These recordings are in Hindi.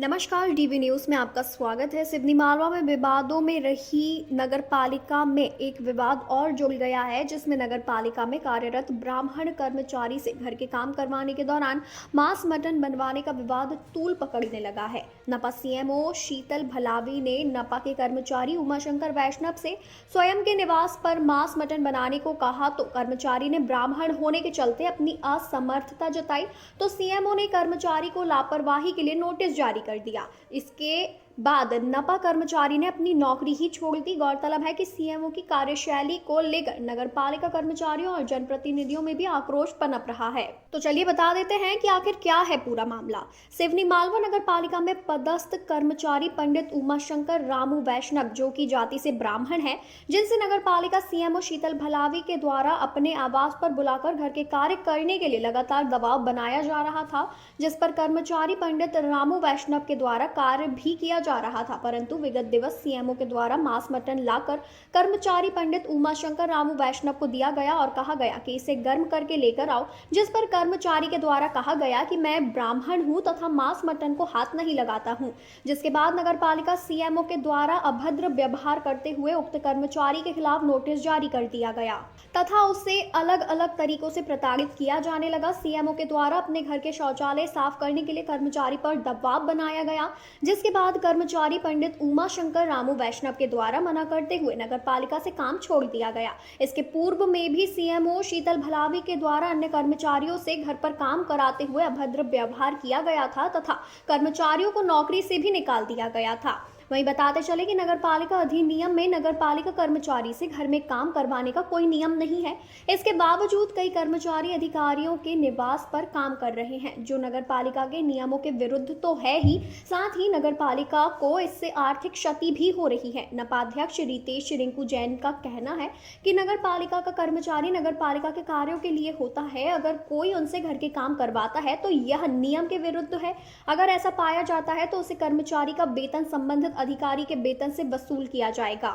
नमस्कार, डीवी न्यूज में आपका स्वागत है। सिवनी मालवा में विवादों में रही नगर पालिका में एक विवाद और जुड़ गया है, जिसमें नगर पालिका में कार्यरत ब्राह्मण कर्मचारी से घर के काम करवाने के दौरान मांस मटन बनवाने का विवाद तूल पकड़ने लगा है। नपा सीएमओ शीतल भलावी ने नपा के कर्मचारी उमाशंकर वैष्णव से स्वयं के निवास पर मांस मटन बनाने को कहा, तो कर्मचारी ने ब्राह्मण होने के चलते अपनी असमर्थता जताई, तो सीएमओ ने कर्मचारी को लापरवाही के लिए नोटिस जारी कर दिया। इसके बाद नपा कर्मचारी ने अपनी नौकरी ही छोड़ दी। गौरतलब है कि सीएमओ की कार्यशैली को लेकर नगरपालिका कर्मचारियों और जनप्रतिनिधियों में भी आक्रोश पनप रहा है। तो चलिए बता देते हैं कि आखिर क्या है पूरा मामला। सिवनी मालवा नगरपालिका में पदस्थ कर्मचारी पंडित उमाशंकर रामू वैष्णव, जो कि जाति से ब्राह्मण है, जिनसे नगरपालिका सीएमओ शीतल भलावी के द्वारा अपने आवास पर बुलाकर घर के कार्य करने के लिए लगातार दबाव बनाया जा रहा था, जिस पर कर्मचारी पंडित रामू वैष्णव के द्वारा कार्य भी किया जा रहा था। परंतु विगत दिवस सीएमओ के द्वारा मांस मटन लाकर कर्मचारी पंडित उमाशंकर रामू वैष्णव को दिया गया और कहा गया कि इसे गर्म करके लेकर आओ, जिस पर कर्मचारी के द्वारा कहा गया कि मैं ब्राह्मण हूं तथा मांस मटन को हाथ नहीं लगाता हूं। जिसके बाद नगरपालिका सीएमओ के द्वारा अभद्र व्यवहार करते हुए उक्त कर्मचारी के खिलाफ नोटिस जारी कर दिया गया तथा उसे अलग अलग तरीकों से प्रताड़ित किया जाने लगा। सीएमओ के द्वारा अपने घर के शौचालय साफ करने के लिए कर्मचारी पर दबाव बनाया गया, जिसके बाद कर्मचारी पंडित उमाशंकर रामू वैष्णव के द्वारा मना करते हुए नगरपालिका से काम छोड़ दिया गया। इसके पूर्व में भी सीएमओ शीतल भलावी के द्वारा अन्य कर्मचारियों से घर पर काम कराते हुए अभद्र व्यवहार किया गया था तथा कर्मचारियों को नौकरी से भी निकाल दिया गया था। वहीं बताते चले कि नगरपालिका अधिनियम में नगरपालिका कर्मचारी से घर में काम करवाने का कोई नियम नहीं है। इसके बावजूद कई कर्मचारी अधिकारियों के निवास पर काम कर रहे हैं, जो नगरपालिका के नियमों के विरुद्ध तो है ही, साथ ही नगरपालिका को इससे आर्थिक क्षति भी हो रही है। नपाध्यक्ष रितेश रिंकू जैन का कहना है कि नगरपालिका का कर्मचारी नगरपालिका के कार्यों के लिए होता है। अगर कोई उनसे घर के काम करवाता है तो यह नियम के विरुद्ध है। अगर ऐसा पाया जाता है तो उसे कर्मचारी का वेतन संबंधित अधिकारी के वेतन से वसूल किया जाएगा।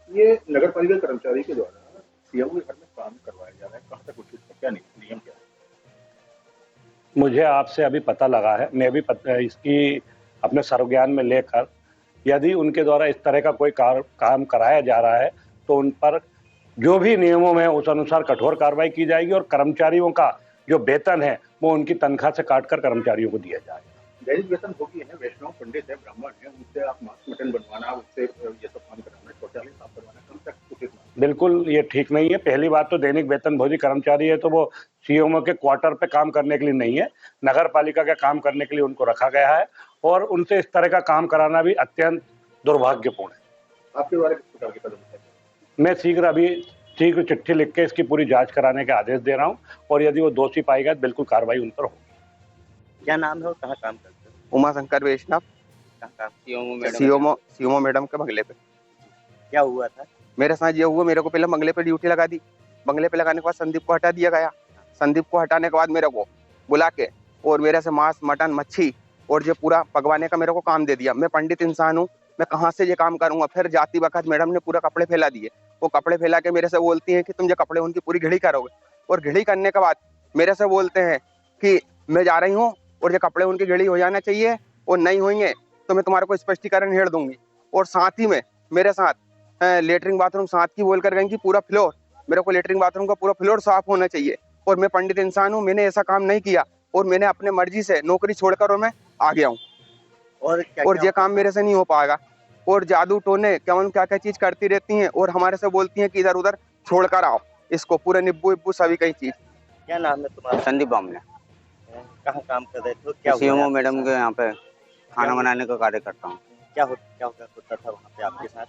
ये नगर पालिका कर्मचारी के द्वारा सीएमओ के घर में काम करवाया जा रहा है, कहाँ तक उचित है, क्या नियम क्या है? मुझे आपसे अभी पता लगा है, मैं भी इसकी अपने सर्वज्ञान में लेकर, यदि उनके द्वारा इस तरह का कोई काम कराया जा रहा है तो उन पर जो भी नियमों में उस अनुसार कठोर कार्रवाई की जाएगी और कर्मचारियों का जो वेतन है वो उनकी तनख्वाह से काटकर कर्मचारियों को दिया जाएगा। दैनिक वेतन भोगी है, वैष्णव पंडित है, ब्राह्मण है, उनसे आप मांस मटन बनवाना, उससे ये सब काम कराना, शौचालय साफ करवाना, कम तक उचित नहीं। बिल्कुल ये ठीक नहीं है। पहली बात तो दैनिक वेतन भोगी कर्मचारी है तो वो सीएमओ के क्वार्टर पे काम करने के लिए नहीं है, नगर पालिका का काम करने के लिए उनको रखा गया है और उनसे इस तरह का काम कराना भी अत्यंत दुर्भाग्यपूर्ण है। आपके द्वारा किस प्रकार के कदम उठाए? मैं शीघ्र चिट्ठी लिख के इसकी पूरी जांच कराने के आदेश दे रहा हूं और यदि वो दोषी पाई गए तो बिल्कुल कार्रवाई उन पर होगी। क्या नाम है और कहाँ काम करते हैं? उमाशंकर वैष्णव, कहाँ काम? सीओमो मैडम के बंगले पे। क्या हुआ था? मेरे साथ ये हुआ, मेरे को पहले बंगले पे ड्यूटी लगा दी। बंगले पे लगाने के बाद संदीप को हटा दिया गया। संदीप को हटाने के बाद मेरे को बुला के और मेरे से मांस मटन मच्छी और जो पूरा पकवाने का मेरे को काम दे दिया। मैं पंडित इंसान हूँ, मैं कहाँ से ये काम करूंगा। फिर जाती वक्त मैडम ने पूरा कपड़े फैला दिए। वो कपड़े फैला के मेरे से बोलती हैं कि तुम ये कपड़े उनकी पूरी घिड़ी करोगे, और घिड़ी करने के बाद मेरे से बोलते हैं कि मैं जा रही हूँ और ये कपड़े उनकी घिड़ी हो जाना चाहिए, और नहीं होंगे तो मैं तुम्हारे को स्पष्टीकरण हेड़ दूंगी। और साथ ही में मेरे साथ लेटरिन बाथरूम साथ की बोल कर गई कि पूरा फ्लोर, मेरे को लेटरिन बाथरूम का पूरा फ्लोर साफ होना चाहिए। और मैं पंडित इंसान हूँ, मैंने ऐसा काम नहीं किया और मैंने अपने मर्जी से नौकरी छोड़कर और मैं आ गया हूँ। और ये काम मेरे से नहीं हो पाएगा। और जादू टोने क्या क्या चीज करती रहती हैं और हमारे से बोलती हैं कि इधर उधर छोड़ कर आओ इसको, पूरे निब्बू इब्बू सभी कई चीज। क्या नाम है तुम्हारा? संदीप बामने। कहाँ काम कर रहे थे? क्या सीएमओ मैडम के यहाँ पे खाना बनाने का कार्य करता हूँ। क्या होता था वहाँ पे आपके साथ?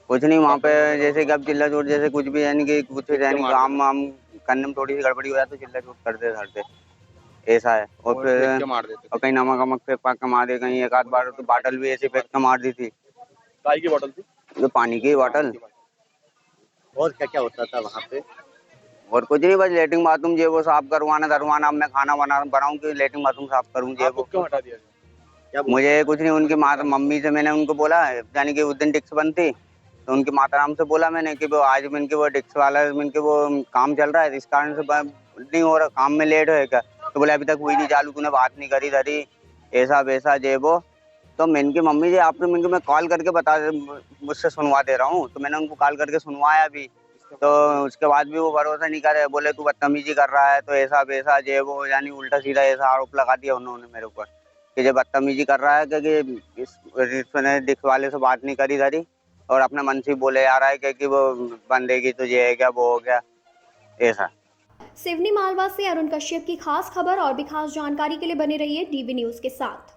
कुछ नहीं, वहाँ पे जैसे कि अब चिल्ला चोट जैसे कुछ भी, यानी कि कुछ यानी काम वाम करने में थोड़ी सी गड़बड़ी हो जाती तो चिल्ला चोट करते धरते, ऐसा है। और फिर और कहीं नमक वमक फेंक पाक के मार दे, कहीं एक आध बार तो बाटल भी ऐसे फेंक के मार दी थी। काय की बोतल थी? जो पानी की बोतल। और क्या क्या होता था वहाँ पे? और कुछ नहीं, बस लेटरिन बाथरूम जो वो साफ करवाना धरवाना। अब मैं खाना बनाऊँ कि लेटरिन बाथरूम साफ करूँ जो वो। क्यों हटा दिया? मुझे कुछ नहीं, उनकी मम्मी से मैंने उनको बोला, यानी कि उस दिन डिक्स बनती तो उनकी माता राम से बोला मैंने कि वो आज इनके वो डिक्स वाला इनके वो काम चल रहा है, इस कारण से नहीं हो रहा, काम में लेट है क्या। तो बोले अभी तक हुई नहीं चालू, तूने बात नहीं करी धरी, ऐसा वैसा जे वो। तो मैं इनकी मम्मी जी आपने मैं कॉल करके मुझसे सुनवा दे रहा हूँ। तो मैंने उनको कॉल करके सुनवाया भी, तो उसके बाद भी वो भरोसा नहीं करे, बोले तू बदतमीजी कर रहा है, तो ऐसा वैसा जे वो, यानी उल्टा सीधा ऐसा आरोप लगा दिया उन्होंने मेरे ऊपर कि जो बदतमीजी कर रहा है, क्योंकि इसने दिख वाले से बात नहीं करी धरी और अपने मन से बोले आ रहा है क्योंकि वो बंदेगी तो ये है क्या वो हो गया ऐसा। सिवनी मालवा से अरुण कश्यप की खास खबर। और भी खास जानकारी के लिए बने रहिए डीवी न्यूज के साथ।